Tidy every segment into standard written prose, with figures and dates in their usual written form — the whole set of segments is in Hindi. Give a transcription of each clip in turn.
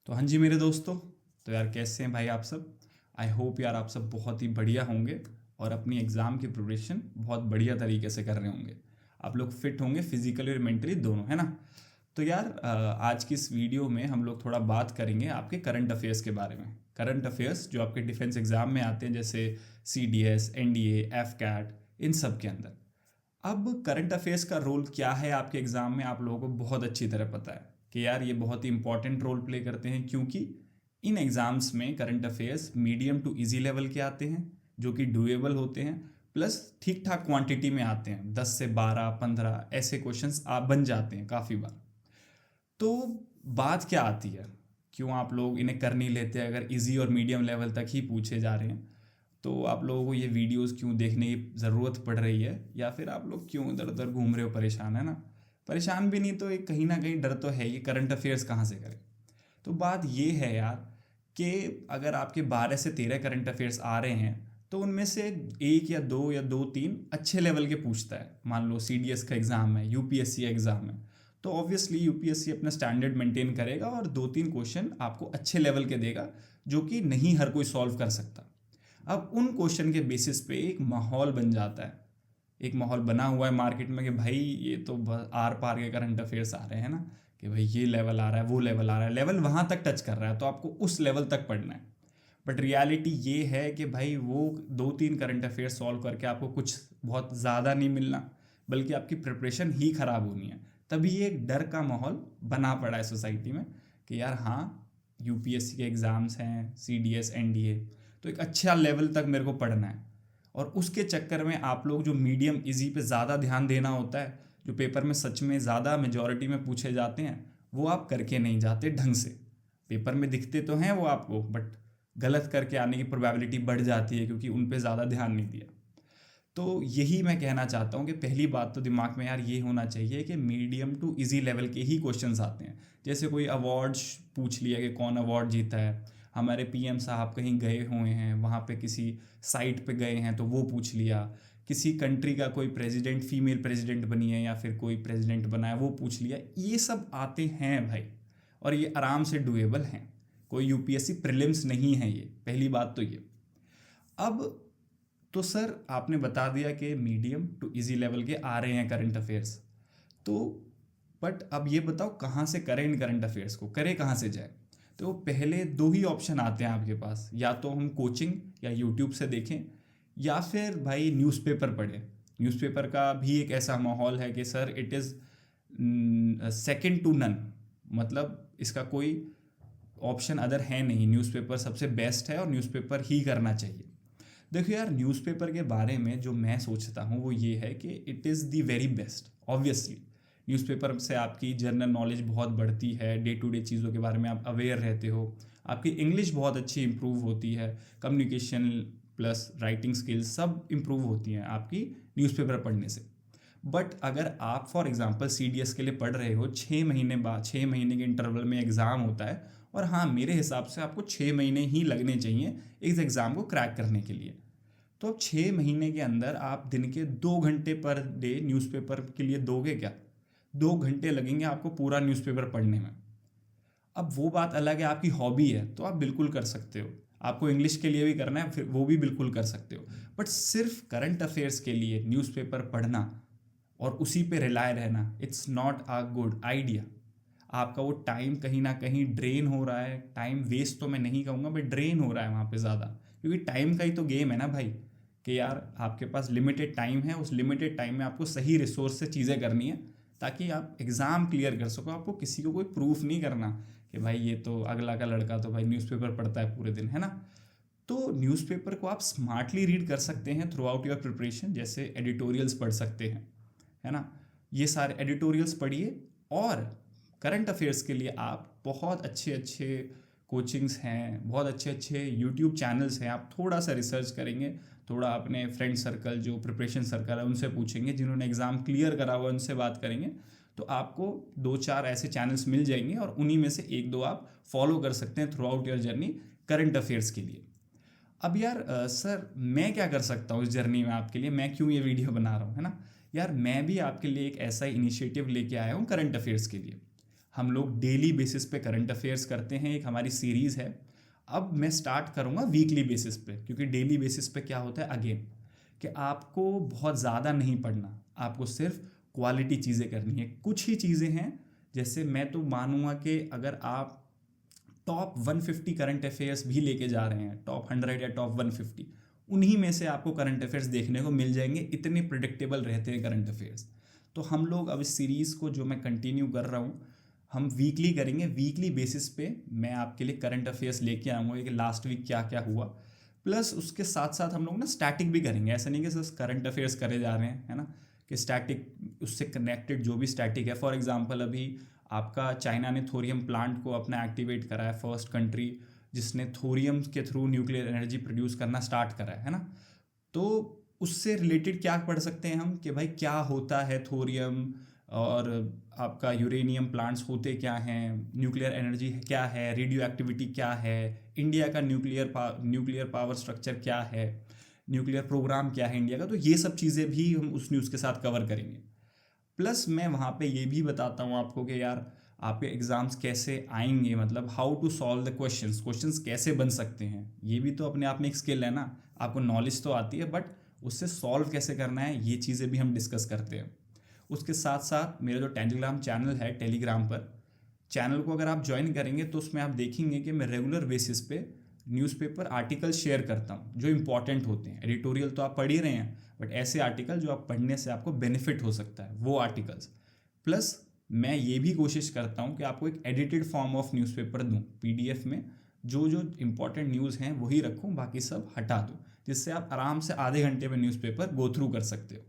तो हाँ जी मेरे दोस्तों। तो यार कैसे हैं भाई आप सब। आई होप यार आप सब बहुत ही बढ़िया होंगे और अपनी एग्ज़ाम की प्रिपरेशन बहुत बढ़िया तरीके से कर रहे होंगे। आप लोग फिट होंगे फिजिकली और मेंटली दोनों, है ना। तो यार आज की इस वीडियो में हम लोग थोड़ा बात करेंगे आपके करंट अफेयर्स के बारे में। करंट अफेयर्स जो आपके डिफेंस एग्ज़ाम में आते हैं, जैसे CDS, NDA, एफ इन सब के अंदर। अब करंट अफेयर्स का रोल क्या है आपके एग्ज़ाम में, आप लोगों को बहुत अच्छी तरह पता है कि यार ये बहुत ही इंपॉर्टेंट रोल प्ले करते हैं, क्योंकि इन एग्ज़ाम्स में current affairs medium to easy level के आते हैं, जो कि डुएबल होते हैं, प्लस ठीक ठाक क्वांटिटी में आते हैं। 10 से 12 15 ऐसे क्वेश्चंस आप बन जाते हैं काफ़ी बार। तो बात क्या आती है, क्यों आप लोग इन्हें कर नहीं लेते अगर इजी और मीडियम लेवल तक ही पूछे जा रहे हैं। तो आप लोगों को ये वीडियोस क्यों देखने की ज़रूरत पड़ रही है, या फिर आप लोग क्यों इधर उधर घूम रहे हो, परेशान है ना। परेशान भी नहीं तो एक कहीं ना कहीं डर तो है, ये करंट अफेयर्स कहाँ से करें। तो बात ये है यार कि अगर आपके 12 से 13 करंट अफेयर्स आ रहे हैं, तो उनमें से एक या दो तीन अच्छे लेवल के पूछता है। मान लो CDS का एग्ज़ाम है, UPSC का एग्ज़ाम है, तो ऑब्वियसली UPSC अपना स्टैंडर्ड मेंटेन करेगा और दो तीन क्वेश्चन आपको अच्छे लेवल के देगा, जो कि नहीं हर कोई सॉल्व कर सकता। अब उन क्वेश्चन के बेसिस पे एक माहौल बन जाता है, एक माहौल बना हुआ है मार्केट में कि भाई ये तो आर पार के करंट अफेयर्स आ रहे हैं ना, कि भाई ये लेवल आ रहा है, वो लेवल आ रहा है, लेवल वहाँ तक टच कर रहा है, तो आपको उस लेवल तक पढ़ना है। बट रियलिटी ये है कि भाई वो दो तीन करंट अफेयर्स सॉल्व करके आपको कुछ बहुत ज़्यादा नहीं मिलना, बल्कि आपकी प्रिपरेशन ही ख़राब होनी है। तभी ये एक डर का माहौल बना पड़ा है सोसाइटी में कि यार हाँ, UPSC के एग्ज़ाम्स हैं, CDS, NDA, तो एक अच्छा लेवल तक मेरे को पढ़ना है। और उसके चक्कर में आप लोग जो मीडियम इजी पे ज़्यादा ध्यान देना होता है, जो पेपर में सच में ज़्यादा मेजॉरिटी में पूछे जाते हैं, वो आप करके नहीं जाते ढंग से। पेपर में दिखते तो हैं वो आपको, बट गलत करके आने की प्रोबेबिलिटी बढ़ जाती है, क्योंकि उन पे ज़्यादा ध्यान नहीं दिया। तो यही मैं कहना चाहता हूँ कि पहली बात तो दिमाग में यार ये होना चाहिए कि मीडियम टू इजी लेवल के ही क्वेश्चंस आते हैं। जैसे कोई अवार्ड्स पूछ लिया कि कौन अवार्ड जीता है, हमारे PM साहब कहीं गए हुए हैं, वहाँ पे किसी साइट पे गए हैं तो वो पूछ लिया, किसी कंट्री का कोई प्रेसिडेंट, फीमेल प्रेसिडेंट बनी है या फिर कोई प्रेसिडेंट बना है, वो पूछ लिया। ये सब आते हैं भाई, और ये आराम से डुएबल हैं। कोई UPSC प्रीलिम्स नहीं है ये, पहली बात तो ये। अब तो सर आपने बता दिया कि मीडियम टू इजी लेवल के आ रहे हैं करंट अफेयर्स, तो बट अब ये बताओ कहाँ से करें इन करंट अफेयर्स को, करें कहाँ से जाए। तो पहले दो ही ऑप्शन आते हैं आपके पास, या तो हम कोचिंग या यूट्यूब से देखें, या फिर भाई न्यूज़पेपर पढ़ें। न्यूज़पेपर का भी एक ऐसा माहौल है कि sir it is second to none, मतलब इसका कोई ऑप्शन अदर है नहीं, न्यूज़पेपर सबसे बेस्ट है और न्यूज़पेपर ही करना चाहिए। देखो यार, न्यूज़पेपर के बारे में जो मैं सोचता हूँ वो ये है कि it is the very best. Obviously newspaper से आपकी जनरल नॉलेज बहुत बढ़ती है, डे टू डे चीज़ों के बारे में आप अवेयर रहते हो, आपकी इंग्लिश बहुत अच्छी इंप्रूव होती है, कम्युनिकेशन प्लस राइटिंग स्किल्स सब इंप्रूव होती हैं आपकी न्यूज़पेपर पढ़ने से। बट अगर आप फॉर एग्जांपल CDS के लिए पढ़ रहे हो, 6 महीने बाद 6 महीने के इंटरवल में एग्ज़ाम होता है, और हाँ मेरे हिसाब से आपको 6 महीने ही लगने चाहिए इस एग्ज़ाम को क्रैक करने के लिए। तो अब 6 महीने के अंदर आप दिन के 2 घंटे पर डे न्यूज़पेपर के लिए दोगे क्या? 2 घंटे लगेंगे आपको पूरा न्यूज़पेपर पढ़ने में। अब वो बात अलग है, आपकी हॉबी है तो आप बिल्कुल कर सकते हो, आपको इंग्लिश के लिए भी करना है फिर वो भी बिल्कुल कर सकते हो। बट सिर्फ करंट अफेयर्स के लिए न्यूज़पेपर पढ़ना और उसी पे रिलाय रहना, it's not a good idea. आपका वो टाइम कहीं ना कहीं ड्रेन हो रहा है, टाइम वेस्ट तो मैं नहीं कहूँगा बट ड्रेन हो रहा है वहाँ पे ज़्यादा, क्योंकि टाइम का ही तो गेम है ना भाई, कि यार आपके पास लिमिटेड टाइम है, उस लिमिटेड टाइम में आपको सही रिसोर्स से चीज़ें करनी है ताकि आप एग्ज़ाम क्लियर कर सको। आपको किसी को कोई प्रूफ नहीं करना कि भाई ये तो अगला का लड़का तो भाई न्यूज़पेपर पढ़ता है पूरे दिन, है ना। तो न्यूज़पेपर को आप स्मार्टली रीड कर सकते हैं थ्रू आउट योर प्रिपरेशन, जैसे एडिटोरियल्स पढ़ सकते हैं, है ना। ये सारे एडिटोरियल्स पढ़िए, और करंट अफेयर्स के लिए आप बहुत अच्छे अच्छे कोचिंग्स हैं, बहुत अच्छे अच्छे यूट्यूब चैनल्स हैं, आप थोड़ा सा रिसर्च करेंगे, थोड़ा अपने फ्रेंड सर्कल जो प्रिपरेशन सर्कल है उनसे पूछेंगे, जिन्होंने एग्ज़ाम क्लियर करा हुआ उनसे बात करेंगे, तो आपको दो चार ऐसे चैनल्स मिल जाएंगे और उन्हीं में से एक दो आप फॉलो कर सकते हैं through out your journey current affairs के लिए। अब यार सर मैं क्या कर सकता हूँ इस जर्नी में आपके लिए, मैं क्यों ये वीडियो बना रहा हूँ, है ना। यार मैं भी आपके लिए एक ऐसा इनिशिएटिव लेके आया हूँ करंट अफेयर्स के लिए। हम लोग डेली बेसिस पे करंट अफेयर्स करते हैं, एक हमारी सीरीज़ है। अब मैं स्टार्ट करूँगा वीकली बेसिस पे, क्योंकि डेली बेसिस पे क्या होता है अगेन कि आपको बहुत ज़्यादा नहीं पढ़ना, आपको सिर्फ क्वालिटी चीज़ें करनी है। कुछ ही चीज़ें हैं, जैसे मैं तो मानूंगा कि अगर आप टॉप 150 करंट अफेयर्स भी लेके जा रहे हैं, टॉप 100 या टॉप 150, उन्हीं में से आपको करंट अफेयर्स देखने को मिल जाएंगे। इतने प्रिडिक्टेबल रहते हैं करंट अफेयर्स। तो हम लोग अब इस सीरीज़ को जो मैं कंटिन्यू कर रहा हूँ, हम वीकली करेंगे। वीकली बेसिस पे मैं आपके लिए करंट अफेयर्स लेके आऊँगा कि लास्ट वीक क्या क्या हुआ, प्लस उसके साथ साथ हम लोग ना स्टैटिक भी करेंगे। ऐसा नहीं कि सिर्फ करंट अफेयर्स करे जा रहे हैं, है ना, कि स्टैटिक उससे कनेक्टेड जो भी स्टैटिक है। फॉर एग्जांपल अभी आपका चाइना ने थोरियम प्लांट को अपना एक्टिवेट करा है, फर्स्ट कंट्री जिसने थोरियम के थ्रू न्यूक्लियर एनर्जी प्रोड्यूस करना स्टार्ट करा है ना। तो उससे रिलेटेड क्या पढ़ सकते हैं हम कि भाई क्या होता है थोरियम, और आपका यूरेनियम प्लांट्स होते क्या हैं, न्यूक्लियर एनर्जी क्या है, रेडियो एक्टिविटी क्या है, इंडिया का न्यूक्लियर पावर स्ट्रक्चर क्या है, न्यूक्लियर प्रोग्राम क्या है इंडिया का। तो ये सब चीज़ें भी हम उस न्यूज़ के साथ कवर करेंगे। प्लस मैं वहाँ पे ये भी बताता हूँ आपको कि यार आपके एग्ज़ाम्स कैसे आएंगे, मतलब how to solve the questions कैसे बन सकते हैं। ये भी तो अपने आप में एक स्किल है ना। आपको नॉलेज तो आती है, बट उससे सॉल्व कैसे करना है, ये चीज़ें भी हम डिस्कस करते हैं। उसके साथ साथ मेरा जो टेलीग्राम चैनल है, टेलीग्राम पर चैनल को अगर आप ज्वाइन करेंगे तो उसमें आप देखेंगे कि मैं रेगुलर बेसिस पे न्यूज़पेपर आर्टिकल शेयर करता हूँ जो इंपॉर्टेंट होते हैं। एडिटोरियल तो आप पढ़ ही रहे हैं, बट ऐसे आर्टिकल जो आप पढ़ने से आपको बेनिफिट हो सकता है, वो आर्टिकल्स। प्लस मैं ये भी कोशिश करता हूँ कि आपको एक एडिटेड फॉर्म ऑफ न्यूज़पेपर दूँ PDF में, जो जो इंपॉर्टेंट न्यूज़ हैं वही रखूँ, बाकी सब हटा दूँ, जिससे आप आराम से आधे घंटे में न्यूज़पेपर गो थ्रू कर सकते हो।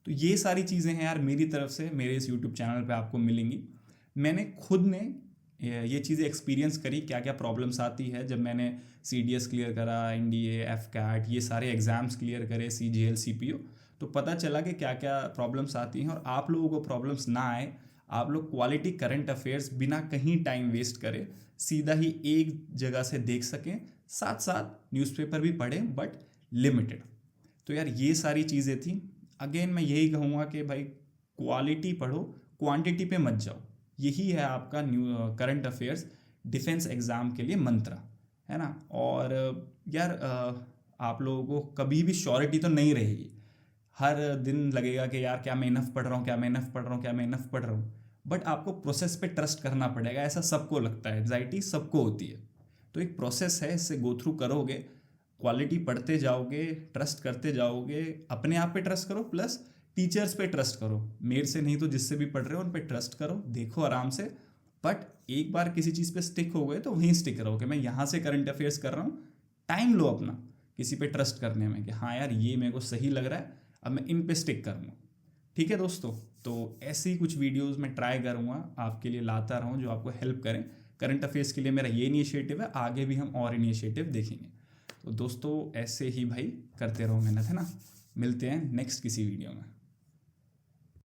तो ये सारी चीज़ें हैं यार मेरी तरफ से, मेरे इस यूट्यूब चैनल पे आपको मिलेंगी। मैंने खुद ने ये चीज़ें एक्सपीरियंस करी, क्या क्या प्रॉब्लम्स आती है जब मैंने CDS क्लियर करा, NDA, FCAT, ये सारे एग्ज़ाम्स क्लियर करे, CGL, CPO, तो पता चला कि क्या क्या प्रॉब्लम्स आती हैं। और आप लोगों को प्रॉब्लम्स ना आए, आप लोग क्वालिटी करंट अफेयर्स बिना कहीं टाइम वेस्ट करें सीधा ही एक जगह से देख सकें, साथ साथ न्यूज़पेपर भी पढ़ें बट लिमिटेड। तो यार ये सारी चीज़ें थी। अगेन मैं यही कहूँगा कि भाई क्वालिटी पढ़ो, क्वांटिटी पे मत जाओ। यही है आपका करंट अफेयर्स डिफेंस एग्ज़ाम के लिए मंत्र, है ना। और यार आप लोगों को कभी भी श्योरिटी तो नहीं रहेगी। हर दिन लगेगा कि यार क्या मैं इनफ पढ़ रहा हूँ, क्या मैं इनफ पढ़ रहा हूँ, क्या मैं इनफ पढ़ रहा हूँ, बट आपको प्रोसेस पे ट्रस्ट करना पड़ेगा। ऐसा सबको लगता है, एग्जाइटी सबको होती है, तो एक प्रोसेस है, इससे गो थ्रू करोगे, क्वालिटी पढ़ते जाओगे, ट्रस्ट करते जाओगे, अपने आप पे ट्रस्ट करो, प्लस टीचर्स पे ट्रस्ट करो। मेरे से नहीं तो जिससे भी पढ़ रहे हो उन पे ट्रस्ट करो, देखो आराम से। बट एक बार किसी चीज़ पे स्टिक हो गए तो वहीं स्टिक रहो कि मैं यहाँ से करंट अफेयर्स कर रहा हूँ। टाइम लो अपना किसी पे ट्रस्ट करने में कि हाँ यार ये मेरे को सही लग रहा है, अब मैं इन पे स्टिक करूँगा। ठीक है दोस्तों, तो ऐसी ही कुछ वीडियोस मैं ट्राई करूँगा आपके लिए लाता रहूँ जो आपको हेल्प करें। करंट अफेयर्स के लिए मेरा ये इनिशिएटिव है, आगे भी हम और इनिशिएटिव देखेंगे। तो दोस्तों ऐसे ही भाई करते रहो मेहनत, है ना। मिलते हैं नेक्स्ट किसी वीडियो में।